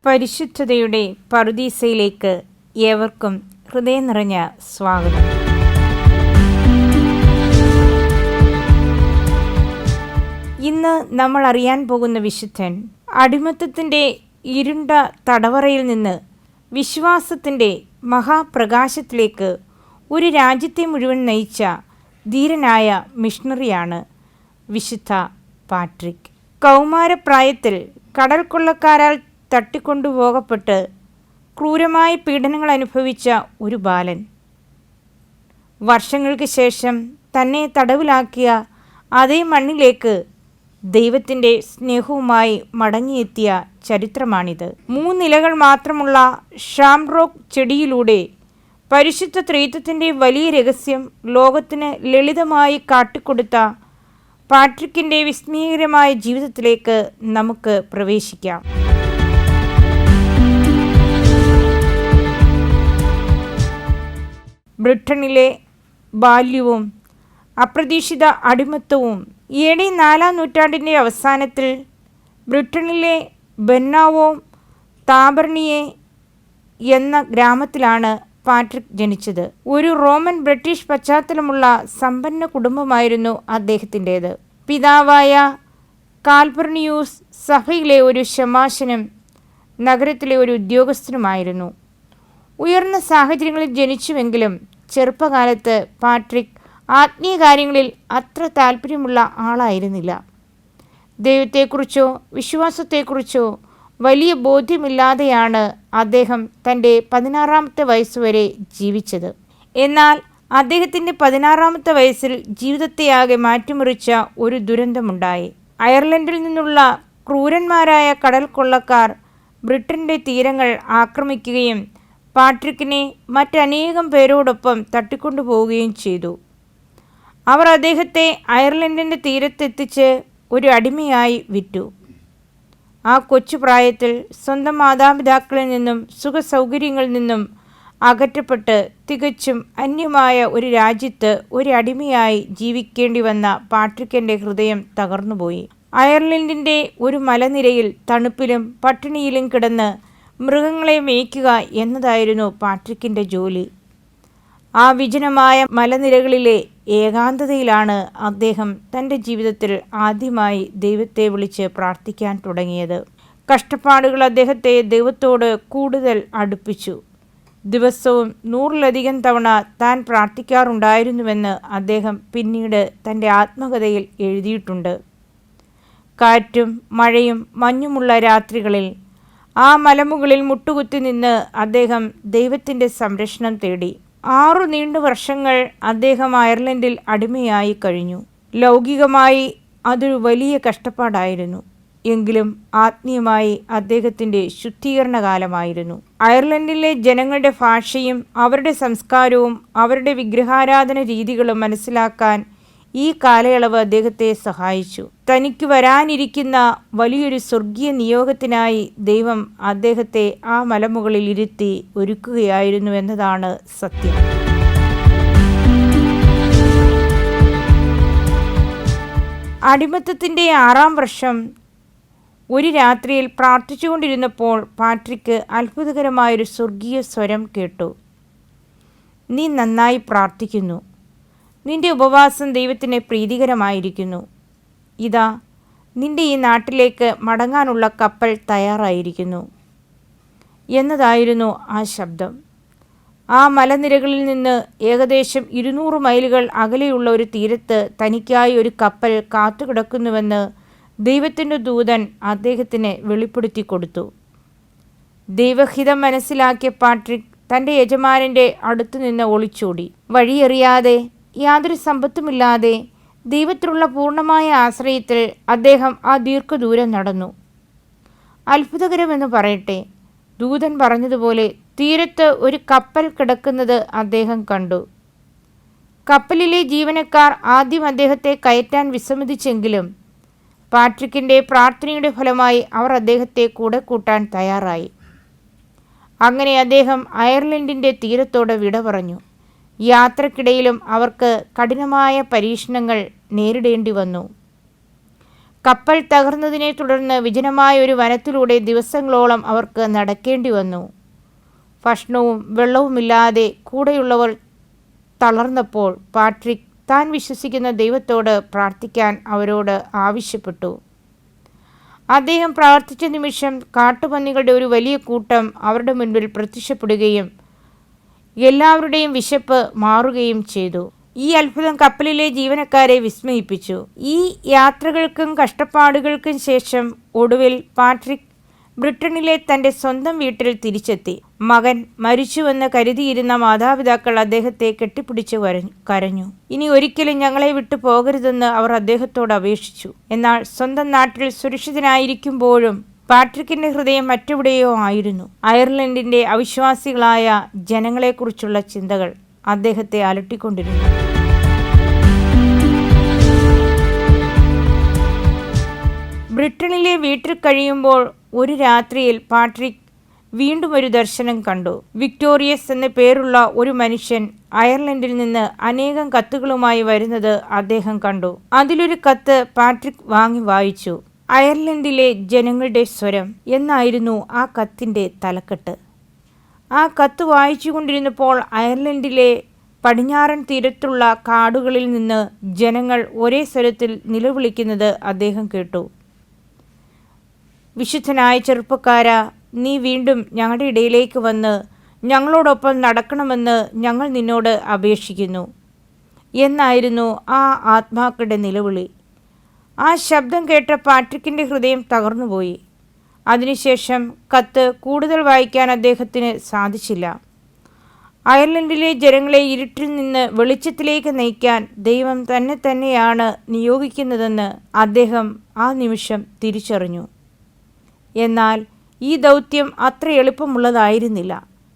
പരിശുദ്ധതയുടെ പറുദീസയിലേക്ക് ഏവർക്കും ഹൃദയം നിറഞ്ഞ സ്വാഗതം. ഇന്ന് നമ്മൾ അറിയാൻ പോകുന്ന വിശുദ്ധൻ അടിമത്തത്തിൻ്റെ ഇരുണ്ട തടവറയിൽ നിന്ന് വിശ്വാസത്തിൻ്റെ മഹാപ്രകാശത്തിലേക്ക് ഒരു രാജ്യത്തെ മുഴുവൻ നയിച്ച ധീരനായ മിഷണറിയാണ് വിശുദ്ധ പാട്രിക്. കൗമാരപ്രായത്തിൽ കടൽ കൊള്ളക്കാരാൽ തട്ടിക്കൊണ്ടുപോകപ്പെട്ട് ക്രൂരമായ പീഡനങ്ങൾ അനുഭവിച്ച ഒരു ബാലൻ വർഷങ്ങൾക്ക് ശേഷം തന്നെ തടവിലാക്കിയ അതേ മണ്ണിലേക്ക് ദൈവത്തിൻ്റെ സ്നേഹവുമായി മടങ്ങിയെത്തിയ ചരിത്രമാണിത്. 3 ഇലകൾ മാത്രമുള്ള ഷാംറോക്ക് ചെടിയിലൂടെ പരിശുദ്ധ ത്രിത്വത്തിൻ്റെ വലിയ രഹസ്യം ലോകത്തിന് ലളിതമായി കാട്ടിക്കൊടുത്ത പാട്രിക്കിൻ്റെ വിസ്മയകരമായ ജീവിതത്തിലേക്ക് നമുക്ക് പ്രവേശിക്കാം. ബ്രിട്ടനിലെ ബാല്യവും അപ്രതീക്ഷിത അടിമത്തവും AD 4-ാം നൂറ്റാണ്ടിൻ്റെ അവസാനത്തിൽ ബ്രിട്ടനിലെ ബെന്നാവോ താബർണിയെ എന്ന ഗ്രാമത്തിലാണ് പാട്രിക് ജനിച്ചത്. ഒരു റോമൻ ബ്രിട്ടീഷ് പശ്ചാത്തലമുള്ള സമ്പന്ന കുടുംബമായിരുന്നു അദ്ദേഹത്തിൻ്റേത്. പിതാവായ കാൽപർണിയൂസ് സഭയിലെ ഒരു ശമാശനും നഗരത്തിലെ ഒരു ഉദ്യോഗസ്ഥനുമായിരുന്നു. ഉയർന്ന സാഹചര്യങ്ങളിൽ ജനിച്ചുവെങ്കിലും ചെറുപ്പകാലത്ത് പാട്രിക് ആത്മീയ കാര്യങ്ങളിൽ അത്ര താല്പര്യമുള്ള ആളായിരുന്നില്ല. ദൈവത്തെക്കുറിച്ചോ വിശ്വാസത്തെക്കുറിച്ചോ വലിയ ബോധ്യമില്ലാതെയാണ് അദ്ദേഹം തൻ്റെ 16-ാമത്തെ വയസ്സുവരെ ജീവിച്ചത്. എന്നാൽ അദ്ദേഹത്തിൻ്റെ 16-ാമത്തെ വയസ്സിൽ ജീവിതത്തെയാകെ മാറ്റിമറിച്ച ഒരു ദുരന്തമുണ്ടായി. അയർലൻഡിൽ നിന്നുള്ള ക്രൂരന്മാരായ കടൽ കൊള്ളക്കാർ ബ്രിട്ടൻ്റെ തീരങ്ങൾ ആക്രമിക്കുകയും പാട്രിക്കിനെ മറ്റനേകം പേരോടൊപ്പം തട്ടിക്കൊണ്ടുപോവുകയും ചെയ്തു. അവർ അദ്ദേഹത്തെ അയർലൻഡിൻ്റെ തീരത്തെത്തിച്ച് ഒരു അടിമയായി വിറ്റു. ആ കൊച്ചുപ്രായത്തിൽ സ്വന്തം മാതാപിതാക്കളിൽ നിന്നും സുഖസൗകര്യങ്ങളിൽ നിന്നും അകറ്റപ്പെട്ട് തികച്ചും അന്യമായ ഒരു രാജ്യത്ത് ഒരു അടിമയായി ജീവിക്കേണ്ടി വന്ന പാട്രിക്കിൻ്റെ ഹൃദയം തകർന്നുപോയി. അയർലൻഡിൻ്റെ ഒരു മലനിരയിൽ തണുപ്പിലും പട്ടിണിയിലും കിടന്ന് മൃഗങ്ങളെ മേയ്ക്കുക എന്നതായിരുന്നു പാട്രിക്കിൻ്റെ ജോലി. ആ വിജനമായ മലനിരകളിലെ ഏകാന്തതയിലാണ് അദ്ദേഹം തൻ്റെ ജീവിതത്തിൽ ആദ്യമായി ദൈവത്തെ വിളിച്ച് പ്രാർത്ഥിക്കാൻ തുടങ്ങിയത്. കഷ്ടപ്പാടുകൾ അദ്ദേഹത്തെ ദൈവത്തോട് കൂടുതൽ അടുപ്പിച്ചു. ദിവസവും 100-ലധികം തവണ താൻ പ്രാർത്ഥിക്കാറുണ്ടായിരുന്നുവെന്ന് അദ്ദേഹം പിന്നീട് തൻ്റെ ആത്മകഥയിൽ എഴുതിയിട്ടുണ്ട്. കാറ്റും മഴയും മഞ്ഞുമുള്ള രാത്രികളിൽ ആ മലമുകളിൽ മുട്ടുകുത്തി നിന്ന് അദ്ദേഹം ദൈവത്തിൻ്റെ സംരക്ഷണം തേടി. 6 നീണ്ട വർഷങ്ങൾ അദ്ദേഹം അയർലൻഡിൽ അടിമയായി കഴിഞ്ഞു. ലൗകികമായി അതൊരു വലിയ കഷ്ടപ്പാടായിരുന്നു. എങ്കിലും ആത്മീയമായി അദ്ദേഹത്തിൻ്റെ ശുദ്ധീകരണ കാലമായിരുന്നു. അയർലൻഡിലെ ജനങ്ങളുടെ ഭാഷയും അവരുടെ സംസ്കാരവും അവരുടെ വിഗ്രഹാരാധന രീതികളും മനസ്സിലാക്കാൻ ഈ കാലയളവ് അദ്ദേഹത്തെ സഹായിച്ചു. തനിക്ക് വരാനിരിക്കുന്ന വലിയൊരു സ്വർഗീയ നിയോഗത്തിനായി ദൈവം അദ്ദേഹത്തെ ആ മലമുകളിൽ ഇരുത്തി ഒരുക്കുകയായിരുന്നു എന്നതാണ് സത്യം. അടിമത്തത്തിൻ്റെ 6-ാം വർഷം ഒരു രാത്രിയിൽ പ്രാർത്ഥിച്ചുകൊണ്ടിരുന്നപ്പോൾ പാട്രിക്ക് അത്ഭുതകരമായൊരു സ്വർഗീയ സ്വരം കേട്ടു. നീ നന്നായി പ്രാർത്ഥിക്കുന്നു. നിന്റെ ഉപവാസം ദൈവത്തിന് പ്രീതികരമായിരിക്കുന്നു. ഇതാ, നിന്റെ ഈ നാട്ടിലേക്ക് മടങ്ങാനുള്ള കപ്പൽ തയ്യാറായിരിക്കുന്നു എന്നതായിരുന്നു ആ ശബ്ദം. ആ മലനിരകളിൽ നിന്ന് ഏകദേശം 200 മൈലുകൾ അകലെയുള്ള ഒരു തീരത്ത് തനിക്കായി ഒരു കപ്പൽ കാത്തുകിടക്കുന്നുവെന്ന് ദൈവത്തിൻ്റെ ദൂതൻ അദ്ദേഹത്തിന് വെളിപ്പെടുത്തി കൊടുത്തു. ദൈവഹിതം മനസ്സിലാക്കിയ പാട്രിക് തൻ്റെ യജമാനൻ്റെ അടുത്തുനിന്ന് ഒളിച്ചോടി. വഴിയറിയാതെ യാതൊരു സമ്പത്തുമില്ലാതെ ദൈവത്തിലുള്ള പൂർണ്ണമായ ആശ്രയത്തിൽ അദ്ദേഹം ആ ദീർഘദൂരം നടന്നു. അത്ഭുതകരമെന്ന് പറയട്ടെ, ദൂതൻ പറഞ്ഞതുപോലെ തീരത്ത് ഒരു കപ്പൽ കിടക്കുന്നത് അദ്ദേഹം കണ്ടു. കപ്പലിലെ ജീവനക്കാർ ആദ്യം അദ്ദേഹത്തെ കയറ്റാൻ വിസമ്മതിച്ചെങ്കിലും പാട്രിക്കിൻ്റെ പ്രാർത്ഥനയുടെ ഫലമായി അവർ അദ്ദേഹത്തെ കൂടെ കൂട്ടാൻ തയ്യാറായി. അങ്ങനെ അദ്ദേഹം അയർലൻഡിൻ്റെ തീരത്തോട് വിട പറഞ്ഞു. യാത്രക്കിടയിലും അവർക്ക് കഠിനമായ പരീക്ഷണങ്ങൾ നേരിടേണ്ടി വന്നു. കപ്പൽ തകർന്നതിനെ തുടർന്ന് വിജനമായ ഒരു വനത്തിലൂടെ ദിവസങ്ങളോളം അവർക്ക് നടക്കേണ്ടി വന്നു. ഭക്ഷണവും വെള്ളവുമില്ലാതെ കൂടെയുള്ളവർ തളർന്നപ്പോൾ പാട്രിക് താൻ വിശ്വസിക്കുന്ന ദൈവത്തോട് പ്രാർത്ഥിക്കാൻ അവരോട് ആവശ്യപ്പെട്ടു. അദ്ദേഹം പ്രാർത്ഥിച്ച നിമിഷം കാട്ടുപന്നികളുടെ ഒരു വലിയ കൂട്ടം അവരുടെ മുൻപിൽ പ്രത്യക്ഷപ്പെടുകയും എല്ലാവരുടെയും വിശപ്പ് മാറുകയും ചെയ്തു. ഈ അത്ഭുതം കപ്പലിലെ ജീവനക്കാരെ വിസ്മയിപ്പിച്ചു. ഈ യാത്രകൾക്കും കഷ്ടപ്പാടുകൾക്കും ശേഷം ഒടുവിൽ പാട്രിക് ബ്രിട്ടനിലെ തൻ്റെ സ്വന്തം വീട്ടിൽ തിരിച്ചെത്തി. മകൻ മരിച്ചുവെന്ന് കരുതിയിരുന്ന മാതാപിതാക്കൾ അദ്ദേഹത്തെ കെട്ടിപ്പിടിച്ച് കരഞ്ഞു. ഇനി ഒരിക്കലും ഞങ്ങളെ വിട്ടു പോകരുതെന്ന് അവർ അദ്ദേഹത്തോട് അപേക്ഷിച്ചു. എന്നാൽ സ്വന്തം നാട്ടിൽ സുരക്ഷിതനായിരിക്കുമ്പോഴും പാട്രിക്കിൻ്റെ ഹൃദയം മറ്റെവിടെയോ ആയിരുന്നു. അയർലൻഡിൻ്റെ അവിശ്വാസികളായ ജനങ്ങളെക്കുറിച്ചുള്ള ചിന്തകൾ അദ്ദേഹത്തെ അലട്ടിക്കൊണ്ടിരുന്നു. ബ്രിട്ടനിലെ വീട്ടിൽ കഴിയുമ്പോൾ ഒരു രാത്രിയിൽ പാട്രിക് വീണ്ടും ഒരു ദർശനം കണ്ടു. വിക്ടോറിയസ് എന്ന പേരുള്ള ഒരു മനുഷ്യൻ അയർലൻഡിൽ നിന്ന് അനേകം കത്തുകളുമായി വരുന്നത് അദ്ദേഹം കണ്ടു. അതിലൊരു കത്ത് പാട്രിക് വാങ്ങി വായിച്ചു. അയർലൻഡിലെ ജനങ്ങളുടെ സ്വരം എന്നായിരുന്നു ആ കത്തിൻ്റെ തലക്കെട്ട്. ആ കത്ത് വായിച്ചു കൊണ്ടിരുന്നപ്പോൾ അയർലൻഡിലെ പടിഞ്ഞാറൻ തീരത്തുള്ള കാടുകളിൽ നിന്ന് ജനങ്ങൾ ഒരേ സ്വരത്തിൽ നിലവിളിക്കുന്നത് അദ്ദേഹം കേട്ടു. വിശുദ്ധനായ ചെറുപ്പക്കാരാ, നീ വീണ്ടും ഞങ്ങളുടെ ഇടയിലേക്ക് വന്ന് ഞങ്ങളോടൊപ്പം നടക്കണമെന്ന് ഞങ്ങൾ നിന്നോട് അപേക്ഷിക്കുന്നു എന്നായിരുന്നു ആ ആത്മാക്കളുടെ നിലവിളി. ആ ശബ്ദം കേട്ട പാട്രിക്കിൻ്റെ ഹൃദയം തകർന്നുപോയി. അതിനുശേഷം കത്ത് കൂടുതൽ വായിക്കാൻ അദ്ദേഹത്തിന് സാധിച്ചില്ല. അയർലൻഡിലെ ജനങ്ങളെ ഇരുട്ടിൽ നിന്ന് വെളിച്ചത്തിലേക്ക് നയിക്കാൻ ദൈവം തന്നെയാണ് നിയോഗിക്കുന്നതെന്ന് അദ്ദേഹം ആ നിമിഷം തിരിച്ചറിഞ്ഞു. എന്നാൽ ഈ ദൗത്യം അത്ര എളുപ്പമുള്ളതായിരുന്നില്ല.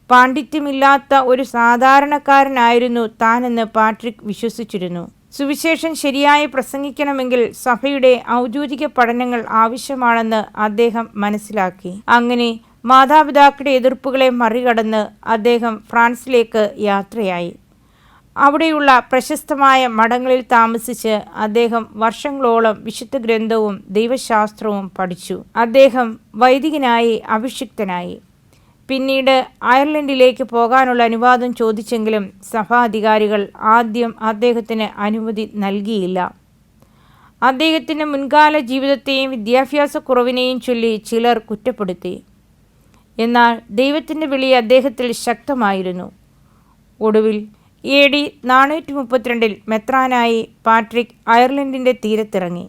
പാണ്ഡിത്യമില്ലാത്ത ഒരു സാധാരണക്കാരനായിരുന്നു താനെന്ന് പാട്രിക് വിശ്വസിച്ചിരുന്നു. സുവിശേഷം ശരിയായി പ്രസംഗിക്കണമെങ്കിൽ സഭയുടെ ഔദ്യോഗിക പഠനങ്ങൾ ആവശ്യമാണെന്ന് അദ്ദേഹം മനസ്സിലാക്കി. അങ്ങനെ മാതാപിതാക്കളുടെ എതിർപ്പുകളെ മറികടന്ന് അദ്ദേഹം ഫ്രാൻസിലേക്ക് യാത്രയായി. അവിടെയുള്ള പ്രശസ്തമായ മഠങ്ങളിൽ താമസിച്ച് അദ്ദേഹം വർഷങ്ങളോളം വിശുദ്ധ ഗ്രന്ഥവും ദൈവശാസ്ത്രവും പഠിച്ചു. അദ്ദേഹം വൈദികനായി അഭിഷിക്തനായി. പിന്നീട് അയർലൻഡിലേക്ക് പോകാനുള്ള അനുവാദം ചോദിച്ചെങ്കിലും സഭാധികാരികൾ ആദ്യം അദ്ദേഹത്തിന് അനുമതി നൽകിയില്ല. അദ്ദേഹത്തിൻ്റെ മുൻകാല ജീവിതത്തെയും വിദ്യാഭ്യാസക്കുറവിനെയും ചൊല്ലി ചിലർ കുറ്റപ്പെടുത്തി. എന്നാൽ ദൈവത്തിൻ്റെ വിളി അദ്ദേഹത്തിൽ ശക്തമായിരുന്നു. ഒടുവിൽ AD 432 മെത്രാനായി പാട്രിക് അയർലൻഡിൻ്റെ തീരത്തിറങ്ങി.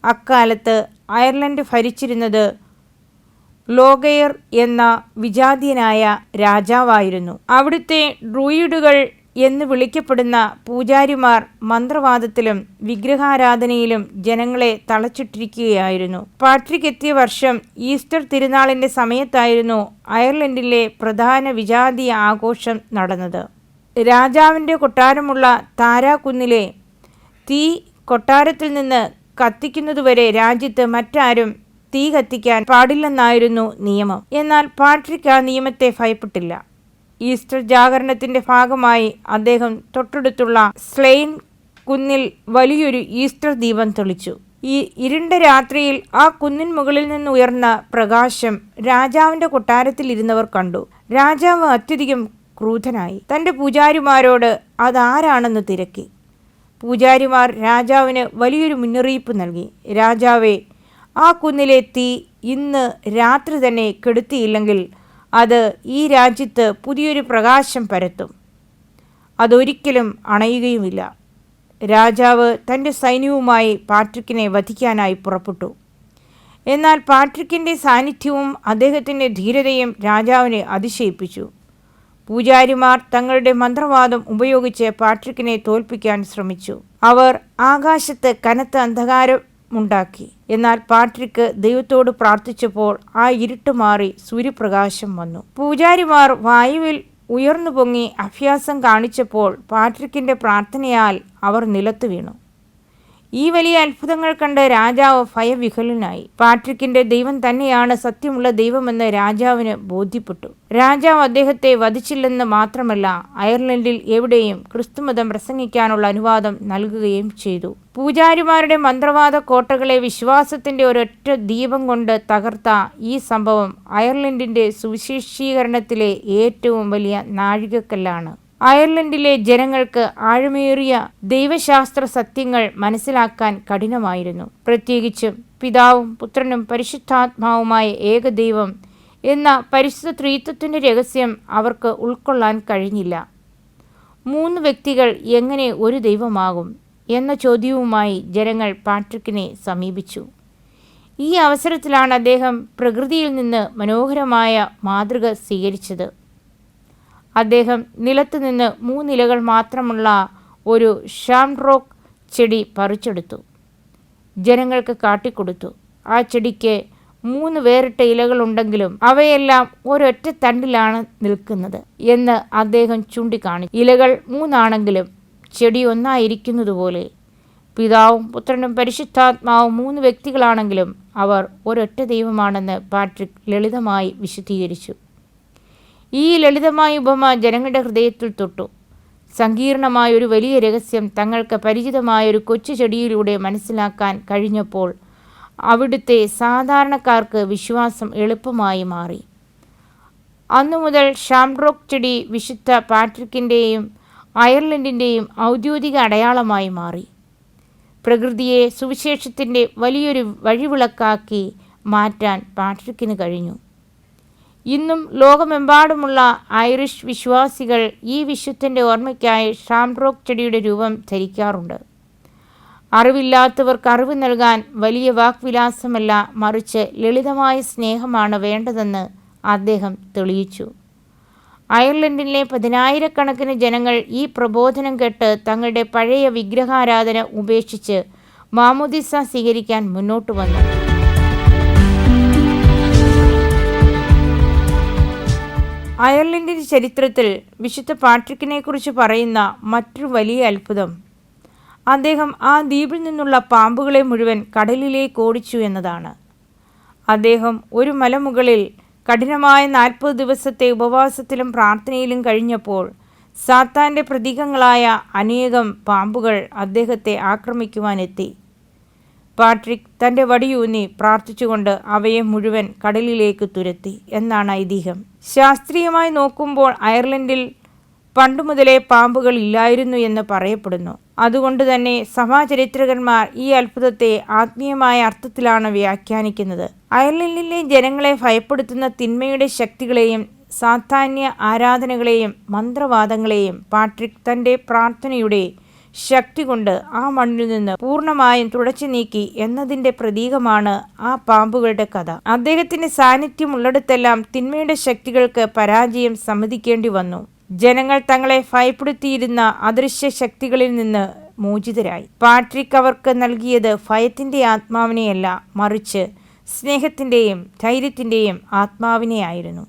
അക്കാലത്ത് അയർലൻഡ് ഭരിച്ചിരുന്നത് ലോഗയർ എന്ന വിജാതീയനായ രാജാവായിരുന്നു. അവിടുത്തെ ഡ്രൂയിഡുകൾ എന്ന് വിളിക്കപ്പെടുന്ന പൂജാരിമാർ മന്ത്രവാദത്തിലും വിഗ്രഹാരാധനയിലും ജനങ്ങളെ തളച്ചിട്ടിരിക്കുകയായിരുന്നു. പാട്രിക് എത്തിയ വർഷം ഈസ്റ്റർ തിരുനാളിൻ്റെ സമയത്തായിരുന്നു അയർലൻഡിലെ പ്രധാന വിജാതീയ ആഘോഷം നടന്നത്. രാജാവിൻ്റെ കൊട്ടാരമുള്ള താരാകുന്നിലെ തീ കൊട്ടാരത്തിൽ നിന്ന് കത്തിക്കുന്നതുവരെ രാജ്യത്ത് മറ്റാരും തീ കത്തിക്കാൻ പാടില്ലെന്നായിരുന്നു നിയമം. എന്നാൽ പാട്രിക് ആ നിയമത്തെ ഭയപ്പെട്ടില്ല. ഈസ്റ്റർ ജാഗരണത്തിൻ്റെ ഭാഗമായി അദ്ദേഹം തൊട്ടടുത്തുള്ള സ്ലെയിൻ കുന്നിൽ വലിയൊരു ഈസ്റ്റർ ദീപം തെളിച്ചു. ഈ ഇരുണ്ട രാത്രിയിൽ ആ കുന്നിൻ മുകളിൽ നിന്ന് ഉയർന്ന പ്രകാശം രാജാവിൻ്റെ കൊട്ടാരത്തിൽ ഇരുന്നവർ കണ്ടു. രാജാവ് അത്യധികം ക്രൂധനായി. തൻ്റെ പൂജാരിമാരോട് അതാരാണെന്ന് തിരക്കി. പൂജാരിമാർ രാജാവിന് വലിയൊരു മുന്നറിയിപ്പ് നൽകി. രാജാവേ, ആ കുന്നിലെ തീ ഇന്ന് രാത്രി തന്നെ കെടുത്തിയില്ലെങ്കിൽ അത് ഈ രാജ്യത്ത് പുതിയൊരു പ്രകാശം പരത്തും. അതൊരിക്കലും അണയുകയുമില്ല. രാജാവ് തൻ്റെ സൈന്യവുമായി പാട്രിക്കിനെ വധിക്കാനായി പുറപ്പെട്ടു. എന്നാൽ പാട്രിക്കിൻ്റെ സാന്നിധ്യവും അദ്ദേഹത്തിൻ്റെ ധീരതയും രാജാവിനെ അതിശയിപ്പിച്ചു. പൂജാരിമാർ തങ്ങളുടെ മന്ത്രവാദം ഉപയോഗിച്ച് പാട്രിക്കിനെ തോൽപ്പിക്കാൻ ശ്രമിച്ചു. അവർ ആകാശത്ത് കനത്ത അന്ധകാരമുണ്ടാക്കി. എന്നാൽ പാട്രിക്ക് ദൈവത്തോട് പ്രാർത്ഥിച്ചപ്പോൾ ആ ഇരുട്ട് മാറി സൂര്യപ്രകാശം വന്നു. പൂജാരിമാർ വായുവിൽ ഉയർന്നു പൊങ്ങി അഭ്യാസം കാണിച്ചപ്പോൾ പാട്രിക്കിൻ്റെ പ്രാർത്ഥനയാൽ അവർ നിലത്തു വീണു. ഈ വലിയ അത്ഭുതങ്ങൾ കണ്ട് രാജാവ് ഭയവിഹ്വലനായി. പാട്രിക്കിന്റെ ദൈവം തന്നെയാണ് സത്യമുള്ള ദൈവമെന്ന് രാജാവിന് ബോധ്യപ്പെട്ടു. രാജാവ് അദ്ദേഹത്തെ വധിച്ചില്ലെന്ന് മാത്രമല്ല, അയർലൻഡിൽ എവിടെയും ക്രിസ്തുമതം പ്രസംഗിക്കാനുള്ള അനുവാദം നൽകുകയും ചെയ്തു. പൂജാരിമാരുടെ മന്ത്രവാദ കോട്ടകളെ വിശ്വാസത്തിന്റെ ഒരൊറ്റ ദീപം കൊണ്ട് തകർത്ത ഈ സംഭവം അയർലൻഡിന്റെ സുവിശേഷീകരണത്തിലെ ഏറ്റവും വലിയ നാഴികക്കല്ലാണ്. അയർലൻഡിലെ ജനങ്ങൾക്ക് ആഴമേറിയ ദൈവശാസ്ത്ര സത്യങ്ങൾ മനസ്സിലാക്കാൻ കഠിനമായിരുന്നു. പ്രത്യേകിച്ചും പിതാവും പുത്രനും പരിശുദ്ധാത്മാവുമായ ഏകദൈവം എന്ന പരിശുദ്ധ ത്രിത്വത്തിന്റെ രഹസ്യം അവർക്ക് ഉൾക്കൊള്ളാൻ കഴിഞ്ഞില്ല. 3 വ്യക്തികൾ എങ്ങനെ ഒരു ദൈവമാകും എന്ന ചോദ്യവുമായി ജനങ്ങൾ പാട്രിക്കിനെ സമീപിച്ചു. ഈ അവസരത്തിലാണ് അദ്ദേഹം പ്രകൃതിയിൽ നിന്ന് മനോഹരമായ മാതൃക സ്വീകരിച്ചത്. അദ്ദേഹം നിലത്ത് നിന്ന് 3 ഇലകൾ മാത്രമുള്ള ഒരു ഷാംറോക്ക് ചെടി പറിച്ചെടുത്തു, ജനങ്ങൾക്ക് കാട്ടിക്കൊടുത്തു. ആ ചെടിക്ക് 3 വേറിട്ട ഇലകളുണ്ടെങ്കിലും അവയെല്ലാം ഒരൊറ്റ തണ്ടിലാണ് നിൽക്കുന്നത് എന്ന് അദ്ദേഹം ചൂണ്ടിക്കാണിച്ചു. ഇലകൾ 3 ആണെങ്കിലും ചെടി ഒന്നായിരിക്കുന്നതുപോലെ പിതാവും പുത്രനും പരിശുദ്ധാത്മാവും 3 വ്യക്തികളാണെങ്കിലും അവർ ഒരൊറ്റ ദൈവമാണെന്ന് പാട്രിക് ലളിതമായി വിശദീകരിച്ചു. ഈ ലളിതമായ ഉപമ ജനങ്ങളുടെ ഹൃദയത്തിൽ തൊട്ടു. സങ്കീർണമായ ഒരു വലിയ രഹസ്യം തങ്ങൾക്ക് പരിചിതമായ ഒരു കൊച്ചു ചെടിയിലൂടെ മനസ്സിലാക്കാൻ കഴിഞ്ഞപ്പോൾ അവിടുത്തെ സാധാരണക്കാർക്ക് വിശ്വാസം എളുപ്പമായി മാറി. അന്നു മുതൽ ഷാംറോക്ക് ചെടി വിശുദ്ധ പാട്രിക്കിൻ്റെയും അയർലൻഡിൻ്റെയും ഔദ്യോഗിക അടയാളമായി മാറി. പ്രകൃതിയെ സുവിശേഷത്തിൻ്റെ വലിയൊരു വഴിവിളക്കാക്കി മാറ്റാൻ പാട്രിക്കിന് കഴിഞ്ഞു. ഇന്നും ലോകമെമ്പാടുമുള്ള ഐറിഷ് വിശ്വാസികൾ ഈ വിശുദ്ധൻ്റെ ഓർമ്മയ്ക്കായി ഷാംറോക്ക് ചെടിയുടെ രൂപം ധരിക്കാറുണ്ട്. അറിവില്ലാത്തവർക്ക് അറിവ് നൽകാൻ വലിയ വാക്വിലാസമല്ല, മറിച്ച് ലളിതമായ സ്നേഹമാണ് വേണ്ടതെന്ന് അദ്ദേഹം തെളിയിച്ചു. അയർലൻഡിലെ 10,000-കണക്കിന് ജനങ്ങൾ ഈ പ്രബോധനം കേട്ട് തങ്ങളുടെ പഴയ വിഗ്രഹാരാധന ഉപേക്ഷിച്ച് മാമോദിസ സ്വീകരിക്കാൻ മുന്നോട്ട് വന്നു. അയർലൻഡിൻ്റെ ചരിത്രത്തിൽ വിശുദ്ധ പാട്രിക്കിനെക്കുറിച്ച് പറയുന്ന മറ്റൊരു വലിയ അത്ഭുതം അദ്ദേഹം ആ ദ്വീപിൽ നിന്നുള്ള പാമ്പുകളെ മുഴുവൻ കടലിലേക്ക് ഓടിച്ചു എന്നതാണ്. അദ്ദേഹം ഒരു മലമുകളിൽ കഠിനമായ 40 ദിവസത്തെ ഉപവാസത്തിലും പ്രാർത്ഥനയിലും കഴിഞ്ഞപ്പോൾ സാത്താൻ്റെ പ്രതീകങ്ങളായ അനേകം പാമ്പുകൾ അദ്ദേഹത്തെ ആക്രമിക്കുവാനെത്തി. പാട്രിക് തൻ്റെ വടിയൂന്നി പ്രാർത്ഥിച്ചുകൊണ്ട് അവയെ മുഴുവൻ കടലിലേക്ക് തുരത്തി എന്നാണ് ഐതിഹ്യം. ശാസ്ത്രീയമായി നോക്കുമ്പോൾ അയർലൻഡിൽ പണ്ടുമുതലേ പാമ്പുകൾ ഇല്ലായിരുന്നു എന്ന് പറയപ്പെടുന്നു. അതുകൊണ്ട് തന്നെ സഭാചരിത്രകന്മാർ ഈ അത്ഭുതത്തെ ആത്മീയമായ അർത്ഥത്തിലാണ് വ്യാഖ്യാനിക്കുന്നത്. അയർലൻഡിലെ ജനങ്ങളെ ഭയപ്പെടുത്തുന്ന തിന്മയുടെ ശക്തികളെയും സാത്താന്യ ആരാധനകളെയും മന്ത്രവാദങ്ങളെയും പാട്രിക് തൻ്റെ പ്രാർത്ഥനയുടെ ശക്തി കൊണ്ട് ആ മണ്ണിൽ നിന്ന് പൂർണ്ണമായും തുടച്ചു നീക്കി എന്നതിൻ്റെ പ്രതീകമാണ് ആ പാമ്പുകളുടെ കഥ. അദ്ദേഹത്തിൻ്റെ സാന്നിധ്യം ഉള്ളിടത്തെല്ലാം തിന്മയുടെ ശക്തികൾക്ക് പരാജയം സമ്മതിക്കേണ്ടി വന്നു. ജനങ്ങൾ തങ്ങളെ ഭയപ്പെടുത്തിയിരുന്ന അദൃശ്യ ശക്തികളിൽ നിന്ന് മോചിതരായി. പാട്രിക് അവർക്ക് നൽകിയത് ഭയത്തിൻ്റെ ആത്മാവിനെയല്ല, മറിച്ച് സ്നേഹത്തിൻ്റെയും ധൈര്യത്തിൻ്റെയും ആത്മാവിനെയായിരുന്നു.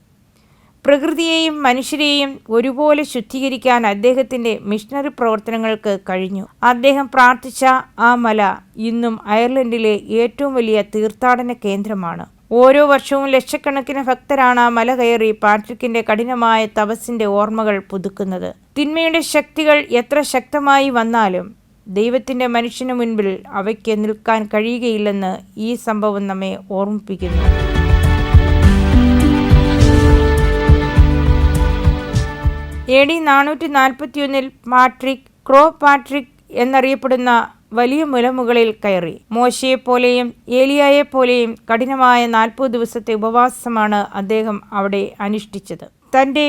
പ്രകൃതിയെയും മനുഷ്യരെയും ഒരുപോലെ ശുദ്ധീകരിക്കാൻ അദ്ദേഹത്തിൻ്റെ മിഷണറി പ്രവർത്തനങ്ങൾക്ക് കഴിഞ്ഞു. അദ്ദേഹം പ്രാർത്ഥിച്ച ആ മല ഇന്നും അയർലൻഡിലെ ഏറ്റവും വലിയ തീർത്ഥാടന കേന്ദ്രമാണ്. ഓരോ വർഷവും ലക്ഷക്കണക്കിന് ഭക്തരാണ് ആ മല കയറി പാട്രിക്കിൻ്റെ കഠിനമായ തപസ്സിൻ്റെ ഓർമ്മകൾ പുതുക്കുന്നത്. തിന്മയുടെ ശക്തികൾ എത്ര ശക്തമായി വന്നാലും ദൈവത്തിൻ്റെ മനുഷ്യന് മുൻപിൽ അവയ്ക്ക് നിൽക്കാൻ കഴിയുകയില്ലെന്ന് ഈ സംഭവം നമ്മെ ഓർമ്മിപ്പിക്കുന്നു. AD 441 പാട്രിക് ക്രോ പാട്രിക് എന്നറിയപ്പെടുന്ന വലിയ മുലമുകളിൽ കയറി. മോശയെപ്പോലെയും ഏലിയായെപ്പോലെയും കഠിനമായ 40 ദിവസത്തെ ഉപവാസമാണ് അദ്ദേഹം അവിടെ അനുഷ്ഠിച്ചത്. തൻ്റെ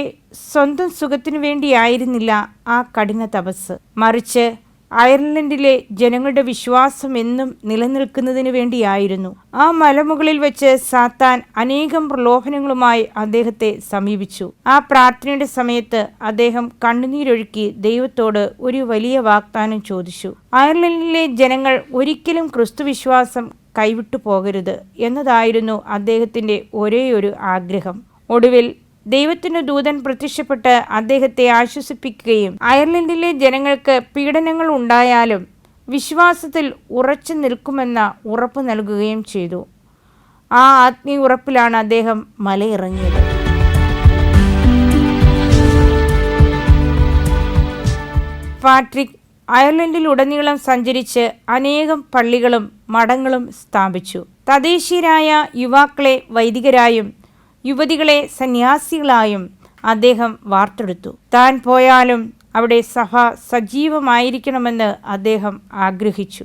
സ്വന്തം സുഖത്തിനു വേണ്ടിയായിരുന്നില്ല ആ കഠിന തപസ്, മറിച്ച് അയർലൻഡിലെ ജനങ്ങളുടെ വിശ്വാസം എന്നും നിലനിൽക്കുന്നതിന് വേണ്ടിയായിരുന്നു. ആ മലമുകളിൽ വെച്ച് സാത്താൻ അനേകം പ്രലോഭനങ്ങളുമായി അദ്ദേഹത്തെ സമീപിച്ചു. ആ പ്രാർത്ഥനയുടെ സമയത്ത് അദ്ദേഹം കണ്ണുനീരൊഴുക്കി ദൈവത്തോട് ഒരു വലിയ വാഗ്ദാനം ചോദിച്ചു. അയർലൻഡിലെ ജനങ്ങൾ ഒരിക്കലും ക്രിസ്തുവിശ്വാസം കൈവിട്ടു പോകരുത് എന്നതായിരുന്നു അദ്ദേഹത്തിൻ്റെ ഒരേയൊരു ആഗ്രഹം. ഒടുവിൽ ദൈവത്തിൻ്റെ ദൂതൻ പ്രത്യക്ഷപ്പെട്ട് അദ്ദേഹത്തെ ആശ്വസിപ്പിക്കുകയും അയർലൻഡിലെ ജനങ്ങൾക്ക് പീഡനങ്ങൾ ഉണ്ടായാലും വിശ്വാസത്തിൽ ഉറച്ചു നിൽക്കുമെന്ന ഉറപ്പ് നൽകുകയും ചെയ്തു. ആ ആത്മീയ ഉറപ്പിലാണ് അദ്ദേഹം മലയിറങ്ങിയത്. പാട്രിക് അയർലൻഡിലുടനീളം സഞ്ചരിച്ച് അനേകം പള്ളികളും മഠങ്ങളും സ്ഥാപിച്ചു. തദ്ദേശീയരായ യുവാക്കളെ വൈദികരായും യുവതികളെ സന്യാസികളായും അദ്ദേഹം വാർത്തെടുത്തു. താൻ പോയാലും അവിടെ സഭ സജീവമായിരിക്കണമെന്ന് അദ്ദേഹം ആഗ്രഹിച്ചു.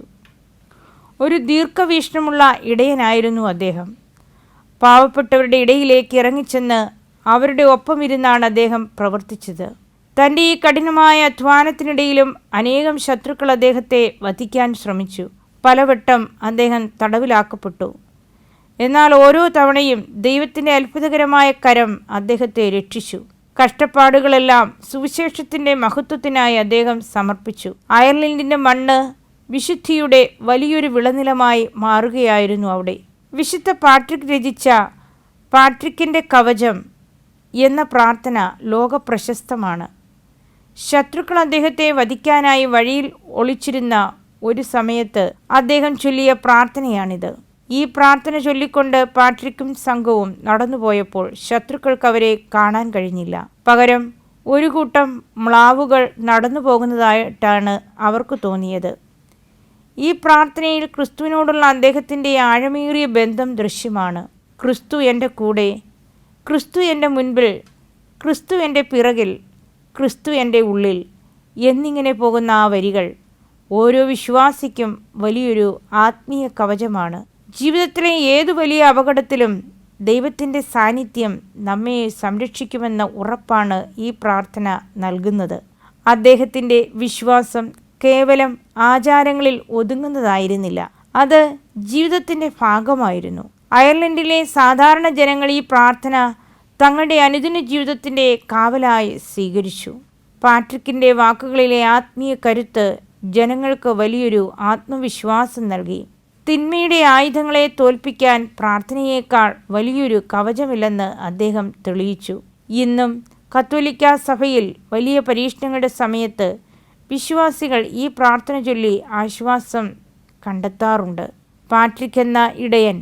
ഒരു ദീർഘവീക്ഷണമുള്ള ഇടയനായിരുന്നു അദ്ദേഹം. പാവപ്പെട്ടവരുടെ ഇടയിലേക്ക് ഇറങ്ങിച്ചെന്ന് അവരുടെ ഒപ്പമിരുന്നാണ് അദ്ദേഹം പ്രവർത്തിച്ചത്. തൻ്റെ ഈ കഠിനമായ അധ്വാനത്തിനിടയിലും അനേകം ശത്രുക്കൾ അദ്ദേഹത്തെ വധിക്കാൻ ശ്രമിച്ചു. പലവട്ടം അദ്ദേഹം തടവിലാക്കപ്പെട്ടു. എന്നാൽ ഓരോ തവണയും ദൈവത്തിൻ്റെ അത്ഭുതകരമായ കരം അദ്ദേഹത്തെ രക്ഷിച്ചു. കഷ്ടപ്പാടുകളെല്ലാം സുവിശേഷത്തിൻ്റെ മഹത്വത്തിനായി അദ്ദേഹം സമർപ്പിച്ചു. അയർലൻഡിൻ്റെ മണ്ണ് വിശുദ്ധിയുടെ വലിയൊരു വിളനിലമായി മാറുകയായിരുന്നു അവിടെ. വിശുദ്ധ പാട്രിക് രചിച്ച പാട്രിക്കിൻ്റെ കവചം എന്ന പ്രാർത്ഥന ലോകപ്രശസ്തമാണ്. ശത്രുക്കൾ അദ്ദേഹത്തെ വധിക്കാനായി വഴിയിൽ ഒളിച്ചിരുന്ന ഒരു സമയത്ത് അദ്ദേഹം ചൊല്ലിയ പ്രാർത്ഥനയാണിത്. ഈ പ്രാർത്ഥന ചൊല്ലിക്കൊണ്ട് പാട്രിക്കും സംഘവും നടന്നുപോയപ്പോൾ ശത്രുക്കൾക്ക് അവരെ കാണാൻ കഴിഞ്ഞില്ല. പകരം ഒരു കൂട്ടം മ്ലാവുകൾ നടന്നു പോകുന്നതായിട്ടാണ് അവർക്ക് തോന്നിയത്. ഈ പ്രാർത്ഥനയിൽ ക്രിസ്തുവിനോടുള്ള അദ്ദേഹത്തിൻ്റെ ആഴമേറിയ ബന്ധം ദൃശ്യമാണ്. ക്രിസ്തു എൻ്റെ കൂടെ, ക്രിസ്തു എൻ്റെ മുൻപിൽ, ക്രിസ്തു എൻ്റെ പിറകിൽ, ക്രിസ്തു എൻ്റെ ഉള്ളിൽ എന്നിങ്ങനെ പോകുന്ന ആ വരികൾ ഓരോ വിശ്വാസിക്കും വലിയൊരു ആത്മീയ കവചമാണ്. ജീവിതത്തിലെ ഏതു വലിയ അപകടത്തിലും ദൈവത്തിൻ്റെ സാന്നിധ്യം നമ്മെ സംരക്ഷിക്കുമെന്ന ഉറപ്പാണ് ഈ പ്രാർത്ഥന നൽകുന്നത്. അദ്ദേഹത്തിൻ്റെ വിശ്വാസം കേവലം ആചാരങ്ങളിൽ ഒതുങ്ങുന്നതായിരുന്നില്ല, അത് ജീവിതത്തിൻ്റെ ഭാഗമായിരുന്നു. അയർലൻഡിലെ സാധാരണ ജനങ്ങൾ ഈ പ്രാർത്ഥന തങ്ങളുടെ അനുദിന ജീവിതത്തിൻ്റെ കാവലായി സ്വീകരിച്ചു. പാട്രിക്കിൻ്റെ വാക്കുകളിലെ ആത്മീയ കരുത്ത് ജനങ്ങൾക്ക് വലിയൊരു ആത്മവിശ്വാസം നൽകി. തിന്മയുടെ ആയുധങ്ങളെ തോൽപ്പിക്കാൻ പ്രാർത്ഥനയേക്കാൾ വലിയൊരു കവചമില്ലെന്ന് അദ്ദേഹം തെളിയിച്ചു. ഇന്നും കത്തോലിക്ക സഭയിൽ വലിയ പരീക്ഷണങ്ങളുടെ സമയത്ത് വിശ്വാസികൾ ഈ പ്രാർത്ഥന ചൊല്ലി ആശ്വാസം കണ്ടെത്താറുണ്ട്. പാട്രിക് എന്ന ഇടയൻ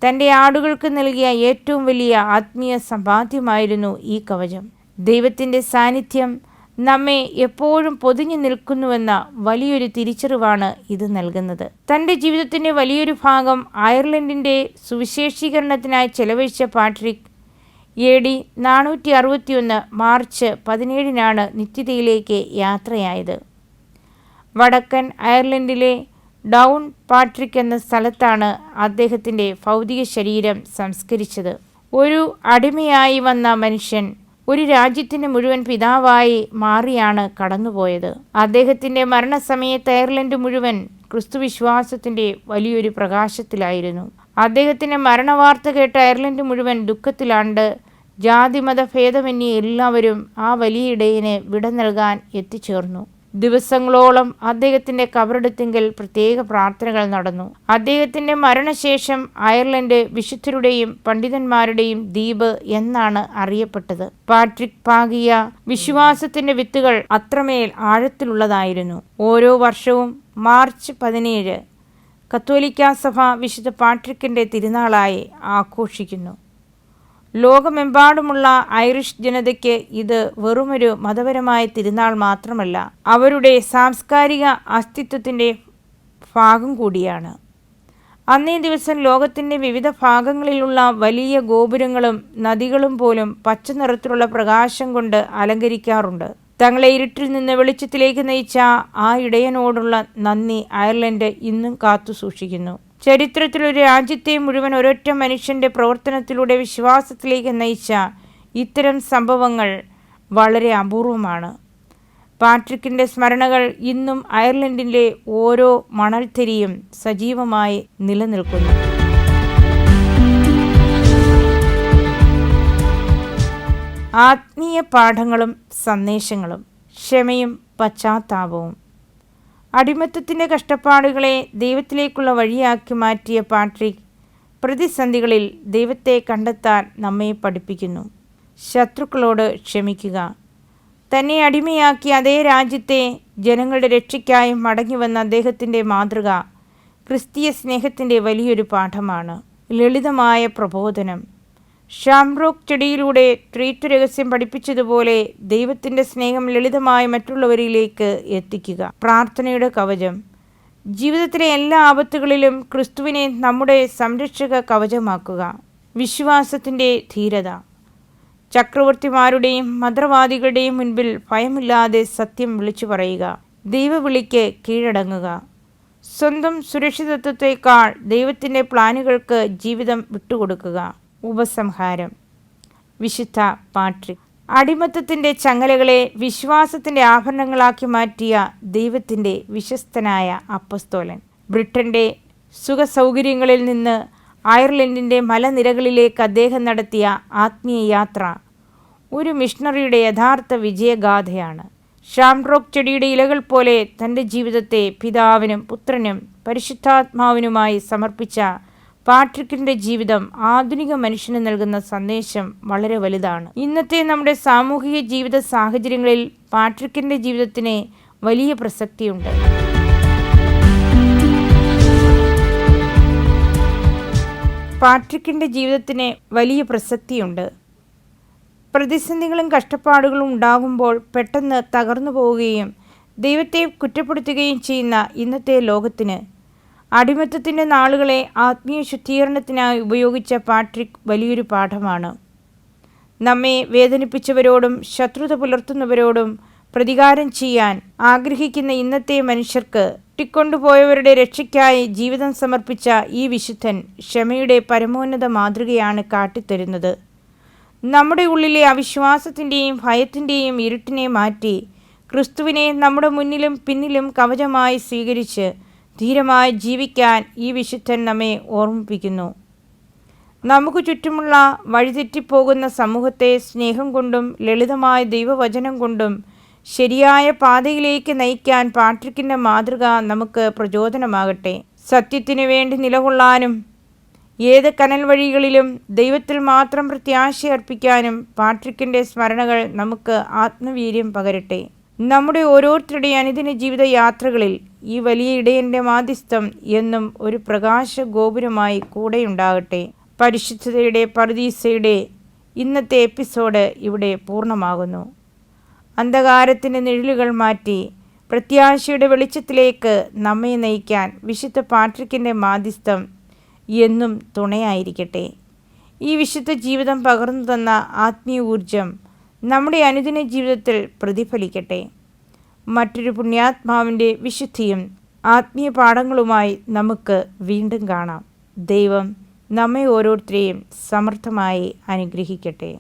തൻ്റെ ആടുകൾക്ക് നൽകിയ ഏറ്റവും വലിയ ആത്മീയ സമ്പാദ്യമായിരുന്നു ഈ കവചം. ദൈവത്തിൻ്റെ സാന്നിധ്യം നമ്മെ എപ്പോഴും പൊതിഞ്ഞു നിൽക്കുന്നുവെന്ന വലിയൊരു തിരിച്ചറിവാണ് ഇത് നൽകുന്നത്. തൻ്റെ ജീവിതത്തിൻ്റെ വലിയൊരു ഭാഗം അയർലൻഡിൻ്റെ സുവിശേഷീകരണത്തിനായി ചെലവഴിച്ച പാട്രിക് AD 461 മാർച്ച് 17 നിത്യതയിലേക്ക് യാത്രയായത്. വടക്കൻ അയർലൻഡിലെ ഡൗൺ പാട്രിക് എന്ന സ്ഥലത്താണ് അദ്ദേഹത്തിൻ്റെ ഭൗതിക ശരീരം സംസ്കരിച്ചത്. ഒരു അടിമയായി വന്ന മനുഷ്യൻ ഒരു രാജ്യത്തിൻ്റെ മുഴുവൻ പിതാവായി മാറിയാണ് കടന്നുപോയത്. അദ്ദേഹത്തിൻ്റെ മരണസമയത്ത് അയർലൻഡ് മുഴുവൻ ക്രിസ്തുവിശ്വാസത്തിൻ്റെ വലിയൊരു പ്രകാശത്തിലായിരുന്നു. അദ്ദേഹത്തിൻ്റെ മരണവാർത്ത കേട്ട് അയർലൻഡ് മുഴുവൻ ദുഃഖത്തിലാണ്ട് ജാതിമത ഭേദമന്യേ എല്ലാവരും ആ വലിയ ഇടയന് വിട നൽകാൻ എത്തിച്ചേർന്നു. ദിവസങ്ങളോളം അദ്ദേഹത്തിൻ്റെ കബറടത്തിങ്കൽ പ്രത്യേക പ്രാർത്ഥനകൾ നടന്നു. അദ്ദേഹത്തിൻ്റെ മരണശേഷം അയർലൻഡ് വിശുദ്ധരുടെയും പണ്ഡിതന്മാരുടെയും ദ്വീപ് എന്നാണ് അറിയപ്പെട്ടത്. പാട്രിക് പാകിയ വിശ്വാസത്തിൻ്റെ വിത്തുകൾ അത്രമേൽ ആഴത്തിലുള്ളതായിരുന്നു. ഓരോ വർഷവും മാർച്ച് 17 കത്തോലിക്ക സഭ വിശുദ്ധ പാട്രിക്കിൻ്റെ തിരുനാളായി ആഘോഷിക്കുന്നു. ലോകമെമ്പാടുമുള്ള ഐറിഷ് ജനതയ്ക്ക് ഇത് വെറുമൊരു മതപരമായ തിരുനാൾ മാത്രമല്ല, അവരുടെ സാംസ്കാരിക അസ്തിത്വത്തിൻ്റെ ഭാഗം കൂടിയാണ്. അന്നേ ദിവസം ലോകത്തിൻ്റെ വിവിധ ഭാഗങ്ങളിലുള്ള വലിയ ഗോപുരങ്ങളും നദികളും പോലും പച്ച നിറത്തിലുള്ള പ്രകാശം കൊണ്ട് അലങ്കരിക്കാറുണ്ട്. തങ്ങളെ ഇരുട്ടിൽ നിന്ന് വെളിച്ചത്തിലേക്ക് നയിച്ച ആ ഇടയനോടുള്ള നന്ദി അയർലൻഡ് ഇന്നും കാത്തു സൂക്ഷിക്കുന്നു. ചരിത്രത്തിലൊരു രാജ്യത്തെ മുഴുവൻ ഒരൊറ്റ മനുഷ്യൻ്റെ പ്രവർത്തനത്തിലൂടെ വിശ്വാസത്തിലേക്ക് നയിച്ച ഇത്തരം സംഭവങ്ങൾ വളരെ അപൂർവമാണ്. പാട്രിക്കിൻ്റെ സ്മരണകൾ ഇന്നും അയർലൻഡിൻ്റെ ഓരോ മണൽത്തരിയും സജീവമായി നിലനിൽക്കുന്നു. ആത്മീയ പാഠങ്ങളും സന്ദേശങ്ങളും. ക്ഷമയും പശ്ചാത്താപവും. അടിമത്തത്തിൻ്റെ കഷ്ടപ്പാടുകളെ ദൈവത്തിലേക്കുള്ള വഴിയാക്കി മാറ്റിയ പാട്രിക് പ്രതിസന്ധികളിൽ ദൈവത്തെ കണ്ടെത്താൻ നമ്മെ പഠിപ്പിക്കുന്നു. ശത്രുക്കളോട് ക്ഷമിക്കുക. തന്നെ അടിമയാക്കിയ അതേ രാജ്യത്തെ ജനങ്ങളുടെ രക്ഷയ്ക്കായും മടങ്ങിവന്ന അദ്ദേഹത്തിൻ്റെ മാതൃക ക്രിസ്തീയ സ്നേഹത്തിൻ്റെ വലിയൊരു പാഠമാണ്. ലളിതമായ പ്രബോധനം. ഷാംറോക്ക് ചെടിയിലൂടെ ട്രീറ്റ് രഹസ്യം പഠിപ്പിച്ചതുപോലെ ദൈവത്തിൻ്റെ സ്നേഹം ലളിതമായി മറ്റുള്ളവരിലേക്ക് എത്തിക്കുക. പ്രാർത്ഥനയുടെ കവചം. ജീവിതത്തിലെ എല്ലാ ആപത്തുകളിലും ക്രിസ്തുവിനെ നമ്മുടെ സംരക്ഷക കവചമാക്കുക. വിശ്വാസത്തിൻ്റെ ധീരത. ചക്രവർത്തിമാരുടെയും മന്ത്രവാദികളുടെയും മുൻപിൽ ഭയമില്ലാതെ സത്യം വിളിച്ചു പറയുക. ദൈവവിളിക്ക് കീഴടങ്ങുക. സ്വന്തം സുരക്ഷിതത്വത്തേക്കാൾ ദൈവത്തിൻ്റെ പ്ലാനുകൾക്ക് ജീവിതം വിട്ടുകൊടുക്കുക. ഉപസംഹാരം. വിശുദ്ധ പാട്രിക്. അടിമത്തത്തിൻ്റെ ചങ്ങലകളെ വിശ്വാസത്തിൻ്റെ ആഭരണങ്ങളാക്കി മാറ്റിയ ദൈവത്തിൻ്റെ വിശ്വസ്തനായ അപ്പസ്തോലൻ. ബ്രിട്ടൻ്റെ സുഖസൗകര്യങ്ങളിൽ നിന്ന് അയർലൻഡിൻ്റെ മലനിരകളിലേക്ക് അദ്ദേഹം നടത്തിയ ആത്മീയ യാത്ര ഒരു മിഷണറിയുടെ യഥാർത്ഥ വിജയഗാഥയാണ്. ഷാംറോക്ക് ചെടിയുടെ ഇലകൾ പോലെ തൻ്റെ ജീവിതത്തെ പിതാവിനും പുത്രനും പരിശുദ്ധാത്മാവിനുമായി സമർപ്പിച്ച പാട്രിക്കിൻ്റെ ജീവിതം ആധുനിക മനുഷ്യന് നൽകുന്ന സന്ദേശം വളരെ വലുതാണ്. ഇന്നത്തെ നമ്മുടെ സാമൂഹിക ജീവിത സാഹചര്യങ്ങളിൽ പാട്രിക്കിൻ്റെ ജീവിതത്തിന് വലിയ പ്രസക്തിയുണ്ട്. പാട്രിക്കിൻ്റെ ജീവിതത്തിന് വലിയ പ്രസക്തിയുണ്ട്. പ്രതിസന്ധികളും കഷ്ടപ്പാടുകളും ഉണ്ടാകുമ്പോൾ പെട്ടെന്ന് തകർന്നു പോവുകയും ദൈവത്തെ കുറ്റപ്പെടുത്തുകയും ചെയ്യുന്ന ഇന്നത്തെ ലോകത്തിന് അടിമത്തത്തിൻ്റെ നാളുകളെ ആത്മീയ ശുദ്ധീകരണത്തിനായി ഉപയോഗിച്ച പാട്രിക് വലിയൊരു പാഠമാണ്. നമ്മെ വേദനിപ്പിച്ചവരോടും ശത്രുത പുലർത്തുന്നവരോടും പ്രതികാരം ചെയ്യാൻ ആഗ്രഹിക്കുന്ന ഇന്നത്തെ മനുഷ്യർക്ക് തട്ടിക്കൊണ്ടുപോയവരുടെ രക്ഷയ്ക്കായി ജീവിതം സമർപ്പിച്ച ഈ വിശുദ്ധൻ ക്ഷമയുടെ പരമോന്നത മാതൃകയാണ് കാട്ടിത്തരുന്നത്. നമ്മുടെ ഉള്ളിലെ അവിശ്വാസത്തിൻ്റെയും ഭയത്തിൻ്റെയും ഇരുട്ടിനെ മാറ്റി ക്രിസ്തുവിനെ നമ്മുടെ മുന്നിലും പിന്നിലും കവചമായി സ്വീകരിച്ച് ധീരമായി ജീവിക്കാൻ ഈ വിശുദ്ധൻ നമ്മെ ഓർമ്മിപ്പിക്കുന്നു. നമുക്ക് ചുറ്റുമുള്ള വഴിതെറ്റിപ്പോകുന്ന സമൂഹത്തെ സ്നേഹം കൊണ്ടും ലളിതമായ ദൈവവചനം കൊണ്ടും ശരിയായ പാതയിലേക്ക് നയിക്കാൻ പാട്രിക്കിൻ്റെ മാതൃക നമുക്ക് പ്രചോദനമാകട്ടെ. സത്യത്തിനു വേണ്ടി നിലകൊള്ളാനും ഏത് കനൽ വഴികളിലും ദൈവത്തിൽ മാത്രം പ്രത്യാശയർപ്പിക്കാനും പാട്രിക്കിൻ്റെ സ്മരണകൾ നമുക്ക് ആത്മവീര്യം പകരട്ടെ. നമ്മുടെ ഓരോരുത്തരുടെയും അനുദിന ജീവിത യാത്രകളിൽ ഈ വലിയ ഇടയൻ്റെ മാധ്യസ്ഥം എന്നും ഒരു പ്രകാശ ഗോപുരമായി കൂടെയുണ്ടാകട്ടെ. പരിശുദ്ധതയുടെ പറുദീസയുടെ ഇന്നത്തെ എപ്പിസോഡ് ഇവിടെ പൂർണ്ണമാകുന്നു. അന്ധകാരത്തിൻ്റെ നിഴലുകൾ മാറ്റി പ്രത്യാശയുടെ വെളിച്ചത്തിലേക്ക് നമ്മെ നയിക്കാൻ വിശുദ്ധ പാട്രിക്കിൻ്റെ മാധ്യസ്ഥം എന്നും തുണയായിരിക്കട്ടെ. ഈ വിശുദ്ധ ജീവിതം പകർന്നു തന്ന ആത്മീയ ഊർജം നമ്മുടെ അനുദിന ജീവിതത്തിൽ പ്രതിഫലിക്കട്ടെ. മറ്റൊരു പുണ്യാത്മാവിൻ്റെ വിശുദ്ധിയും ആത്മീയ പാഠങ്ങളുമായി നമുക്ക് വീണ്ടും കാണാം. ദൈവം നമ്മെ ഓരോരുത്തരെയും സമർത്ഥമായി അനുഗ്രഹിക്കട്ടെ.